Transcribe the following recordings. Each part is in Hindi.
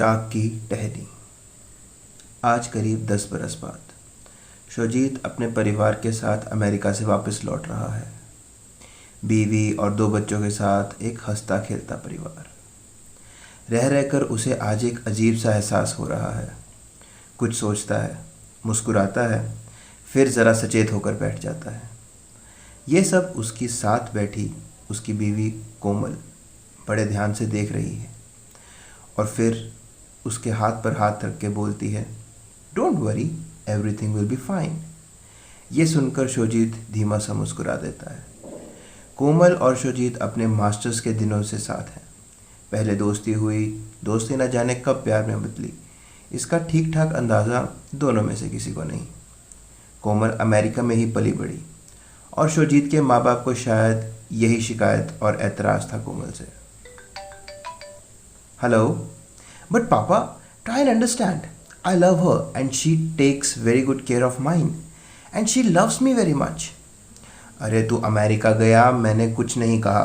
शाख की टहनी। आज करीब 10 बरस बाद शोजीत अपने परिवार के साथ अमेरिका से वापस लौट रहा है। बीवी और 2 बच्चों के साथ एक हंसता खेलता परिवार। रह रहकर उसे आज एक अजीब सा एहसास हो रहा है। कुछ सोचता है, मुस्कुराता है, फिर ज़रा सचेत होकर बैठ जाता है। ये सब उसकी साथ बैठी उसकी बीवी कोमल बड़े ध्यान से देख रही है और फिर उसके हाथ पर हाथ रख के बोलती है, don't worry, everything will be fine. ये सुनकर शोजीत धीमा सा मुस्कुरा देता है। कोमल और शोजीत अपने मास्टर्स के दिनों से साथ हैं। पहले दोस्ती हुई, दोस्ती न जाने कब प्यार में बदली, इसका ठीक ठाक अंदाज़ा दोनों में से किसी को नहीं। कोमल अमेरिका में ही पली बड़ी और शोजीत के माँ बाप को शायद यही शिकायत और एतराज़ था कोमल से। हेलो, बट पापा, try and understand, I love her and she takes very good care of mine and she loves me very much. अरे तू अमेरिका गया, मैंने कुछ नहीं कहा।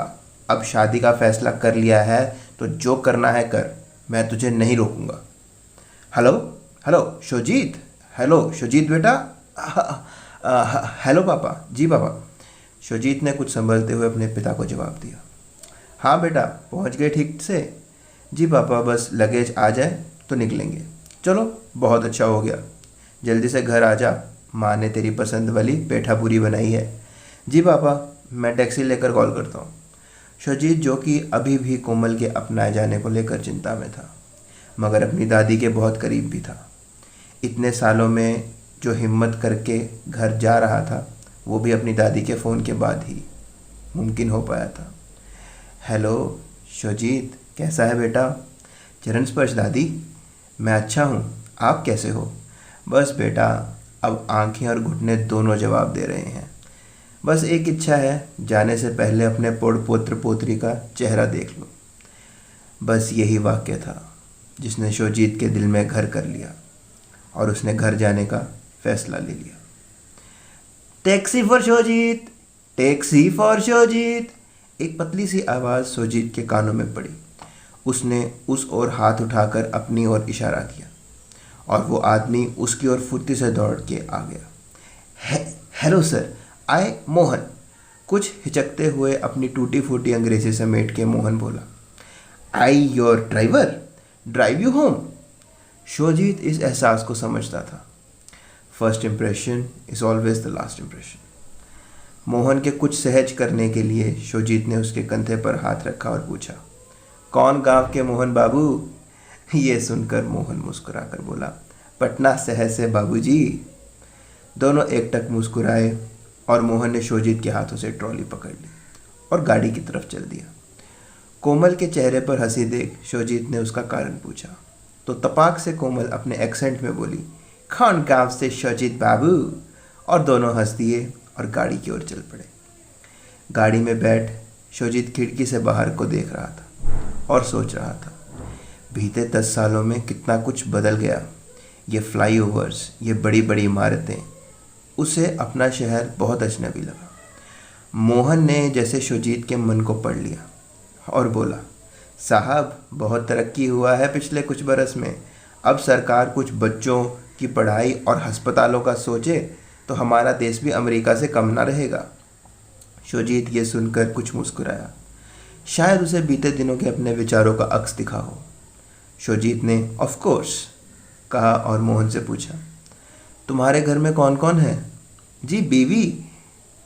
अब शादी का फैसला कर लिया है तो जो करना है कर, मैं तुझे नहीं रोकूंगा। हेलो हेलो शोजीत, हेलो शोजीत बेटा। हेलो पापा। जी पापा। शोजीत ने कुछ संभलते हुए अपने पिता को जवाब दिया। हाँ बेटा, पहुंच गए ठीक से? जी पापा, बस लगेज आ जाए तो निकलेंगे। चलो, बहुत अच्छा हो गया। जल्दी से घर आ जा, माँ ने तेरी पसंद वाली पेठा पूरी बनाई है। जी पापा, मैं टैक्सी लेकर कॉल करता हूँ। शोजीत, जो कि अभी भी कोमल के अपनाए जाने को लेकर चिंता में था, मगर अपनी दादी के बहुत करीब भी था। इतने सालों में जो हिम्मत करके घर जा रहा था, वो भी अपनी दादी के फ़ोन के बाद ही मुमकिन हो पाया था। हेलो शोजीत, कैसा है बेटा? चरण स्पर्श दादी। मैं अच्छा हूँ, आप कैसे हो? बस बेटा, अब आंखें और घुटने दोनों जवाब दे रहे हैं। बस एक इच्छा है, जाने से पहले अपने पोत्र पोत्री का चेहरा देख लो। बस यही वाक्य था जिसने शोजीत के दिल में घर कर लिया और उसने घर जाने का फैसला ले लिया। टैक्सी फॉर शोजीत, टैक्सी फॉर शोजीत, एक पतली सी आवाज़ शोजीत के कानों में पड़ी। उसने उस ओर हाथ उठाकर अपनी ओर इशारा किया और वो आदमी उसकी ओर फुर्ती से दौड़ के आ गया। हेलो सर, आई मोहन। कुछ हिचकते हुए अपनी टूटी फूटी अंग्रेजी समेट के मोहन बोला, I your driver, drive you home. Shojit इस एहसास को समझता था। First impression is always the last impression. Mohan के कुछ सहज करने के लिए शोजीत ने उसके कंधे पर हाथ रखा और पूछा, कौन गांव के मोहन बाबू? ये सुनकर मोहन मुस्कुरा कर बोला, पटना शहर से बाबूजी। दोनों एकटक मुस्कुराए और मोहन ने शोजीत के हाथों से ट्रॉली पकड़ ली और गाड़ी की तरफ चल दिया। कोमल के चेहरे पर हंसी देख शोजीत ने उसका कारण पूछा तो तपाक से कोमल अपने एक्सेंट में बोली, कौन गांव से शोजीत बाबू? और दोनों हंस दिए और गाड़ी की ओर चल पड़े। गाड़ी में बैठ शोजीत खिड़की से बाहर को देख रहा था और सोच रहा था, बीते 10 सालों में कितना कुछ बदल गया। ये फ्लाईओवर्स, ये बड़ी बड़ी इमारतें, उसे अपना शहर बहुत अजनबी लगा। मोहन ने जैसे शोजीत के मन को पढ़ लिया और बोला, साहब, बहुत तरक्की हुआ है पिछले कुछ बरस में। अब सरकार कुछ बच्चों की पढ़ाई और अस्पतालों का सोचे तो हमारा देश भी अमेरिका से कम ना रहेगा। शोजीत ये सुनकर कुछ मुस्कुराया। शायद उसे बीते दिनों के अपने विचारों का अक्स दिखा हो। शोजीत ने ऑफ कोर्स कहा और मोहन से पूछा, तुम्हारे घर में कौन कौन है? जी, बीवी,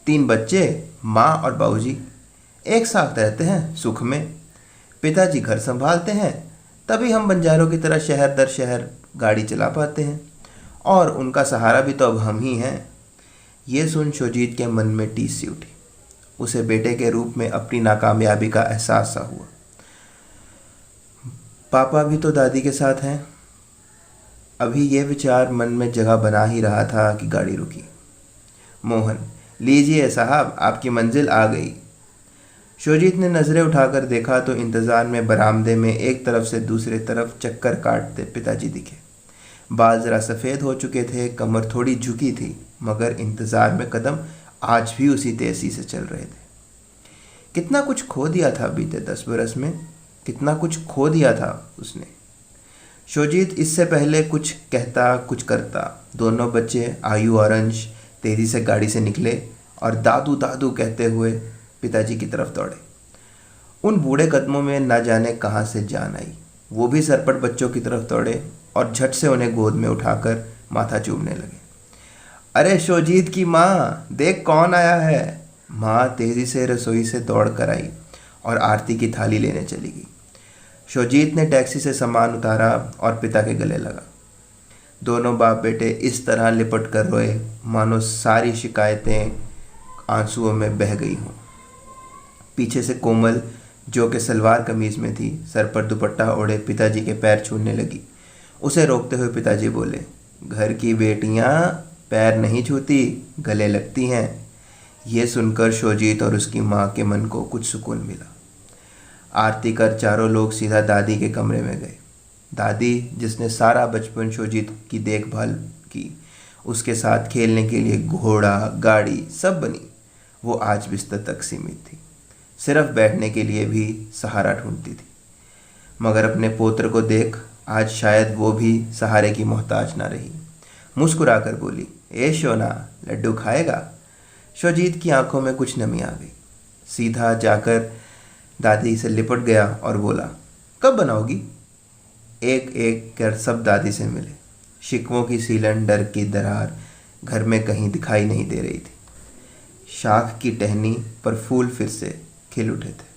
3 बच्चे, माँ और बाबूजी एक साथ रहते हैं सुख में। पिताजी घर संभालते हैं, तभी हम बंजारों की तरह शहर दर शहर गाड़ी चला पाते हैं और उनका सहारा भी तो अब हम ही हैं। ये सुन शोजीत के मन में टीस सी उठी। उसे बेटे के रूप में अपनी नाकामयाबी का एहसास सा हुआ। पापा भी तो दादी के साथ हैं। अभी ये विचार मन में जगह बना ही रहा था कि गाड़ी रुकी। मोहन, लीजिए साहब, आपकी मंजिल आ गई। शोजीत ने नज़रें उठाकर देखा तो इंतज़ार में बरामदे में एक तरफ से दूसरे तरफ चक्कर काटते पिताजी दिखे। बाल ज़रा सफ़ेद हो चुके थे, कमर थोड़ी झुकी थी, मगर इंतज़ार में कदम आज भी उसी तेज़ी से चल रहे थे। कितना कुछ खो दिया था बीते 10 बरस में, कितना कुछ खो दिया था उसने। शोजीत इससे पहले कुछ कहता कुछ करता, दोनों बच्चे आयु और अंश तेजी से गाड़ी से निकले और दादू दादू कहते हुए पिताजी की तरफ दौड़े। उन बूढ़े कदमों में न जाने कहाँ से जान आई। वो भी सरपट बच्चों की तरफ दौड़े और झट से उन्हें गोद में उठाकर माथा चूमने लगे। अरे शोजीत की माँ, देख कौन आया है। माँ तेजी से रसोई से दौड़ कर आई और आरती की थाली लेने चली गई। शोजीत ने टैक्सी से सामान उतारा और पिता के गले लगा। दोनों बाप बेटे इस तरह लिपट कर रोए मानो सारी शिकायतें आंसुओं में बह गई हों। पीछे से कोमल, जो कि सलवार कमीज में थी, सर पर दुपट्टा ओढ़े पिताजी के पैर छूने लगी। उसे रोकते हुए पिताजी बोले, घर की बेटियां पैर नहीं छूती, गले लगती हैं। ये सुनकर शोजीत और उसकी माँ के मन को कुछ सुकून मिला। आरती कर चारों लोग सीधा दादी के कमरे में गए। दादी, जिसने सारा बचपन शोजीत की देखभाल की, उसके साथ खेलने के लिए घोड़ा गाड़ी सब बनी, वो आज बिस्तर तक सीमित थी। सिर्फ बैठने के लिए भी सहारा ढूंढती थी। मगर अपने पोत्र को देख आज शायद वो भी सहारे की मोहताज ना रही। मुस्कुराकर बोली, ए शोना, लड्डू खाएगा? शोजीत की आंखों में कुछ नमी आ गई। सीधा जाकर दादी से लिपट गया और बोला, कब बनाओगी? एक एक कर सब दादी से मिले। शिकवों की सीलन, डर की दरार घर में कहीं दिखाई नहीं दे रही थी। शाख की टहनी पर फूल फिर से खिल उठे थे।